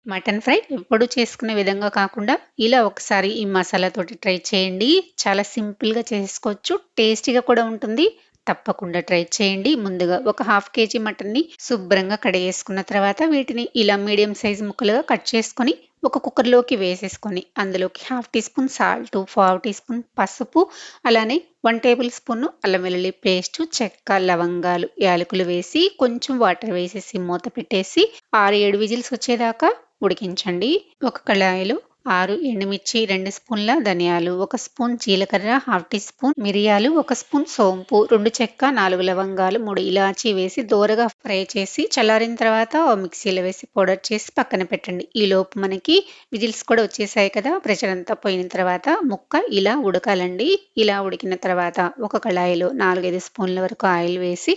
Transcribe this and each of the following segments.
Mutton fry ఎప్పుడు చేసుకునే విధంగా కాకుండా ఇలా ఒకసారి ఈ మసాలాతోటి ట్రై చేయండి. చాలా సింపుల్‌గా చేసుకోవచ్చు. టేస్టీగా కూడా ఉంటుంది. తప్పకుండా ట్రై చేయండి. ముందుగా ఒక హాఫ్ కేజీ మటన్‌ని శుభ్రంగా కడిగేసుకున్న తర్వాత వీటిని ఇలా మీడియం సైజ్ ముక్కలుగా కట్ చేసుకొని ఒక కుక్కర్‌లోకి వేసేసుకొని అందులోకి హాఫ్ టీ స్పూన్ సాల్టు, పావు టీ స్పూన్ పసుపు, అలానే 1 టేబుల్ స్పూన్ అల్లం వెల్లుల్లి పేస్టు, చెక్క, లవంగాలు, యాలకులు వేసి కొంచెం వాటర్ వేసేసి మూత పెట్టేసి 6, 7 విజిల్స్ వచ్చేదాకా ఉడికించండి. ఒక కళాయిలో 6 ఎండుమిర్చి, 2 స్పూన్ల ధనియాలు, 1 స్పూన్ జీలకర్ర, హాఫ్ టీ స్పూన్ మిరియాలు, 1 స్పూన్ సోంపు, 2 చెక్క, 4 లవంగాలు, 3 ఇలాచీ వేసి దోరగా ఫ్రై చేసి చల్లారిన తర్వాత మిక్సీలో వేసి పౌడర్ చేసి పక్కన పెట్టండి. ఈలోపు మనకి విజిల్స్ కూడా వచ్చేసాయి కదా! ప్రెషర్ అంతా పోయిన తర్వాత ముక్క ఇలా ఉడకాలండి. ఇలా ఉడికిన తర్వాత ఒక కళాయిలో 4, 5 స్పూన్ల వరకు ఆయిల్ వేసి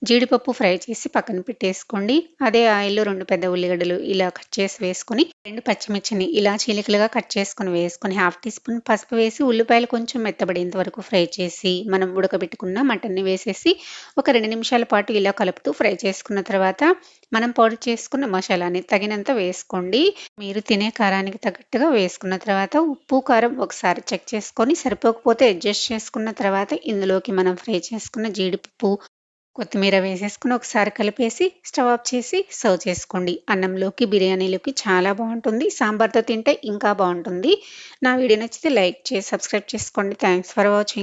జీడిపప్పు ఫ్రై చేసి పక్కన పెట్టేసుకోండి. అదే ఆయిల్‌లో 2 పెద్ద ఉల్లిగడ్డలు ఇలా కట్ చేసి వేసుకొని 2 పచ్చిమిర్చిని ఇలా చీలికలుగా కట్ చేసుకొని హాఫ్ టీ స్పూన్ పసుపు వేసి ఉల్లిపాయలు కొంచెం మెత్తబడేంత వరకు ఫ్రై చేసి మనం ఉడకబెట్టుకున్న మటన్‌ని వేసేసి ఒక 2 నిమిషాల పాటు ఇలా కలుపుతూ ఫ్రై చేసుకున్న తర్వాత మనం పౌడర్ చేసుకున్న మసాలాని తగినంత వేసుకోండి. మీరు తినే కారానికి తగ్గట్టుగా వేసుకున్న తర్వాత ఉప్పు, కారం ఒకసారి చెక్ చేసుకొని సరిపోకపోతే అడ్జస్ట్ చేసుకున్న తర్వాత ఇందులోకి మనం ఫ్రై చేసుకున్న జీడిపప్పు, కొత్తిమీర వేసేసుకొని ఒకసారి కలిపేసి స్టవ్ ఆఫ్ చేసి సర్వ్ చేసుకోండి. అన్నంలోకి, బిర్యానీలోకి చాలా బాగుంటుంది. సాంబార్తో తింటే ఇంకా బాగుంటుంది. నా వీడియో నచ్చితే లైక్ చేసి సబ్స్క్రైబ్ చేసుకోండి. Thanks for watching.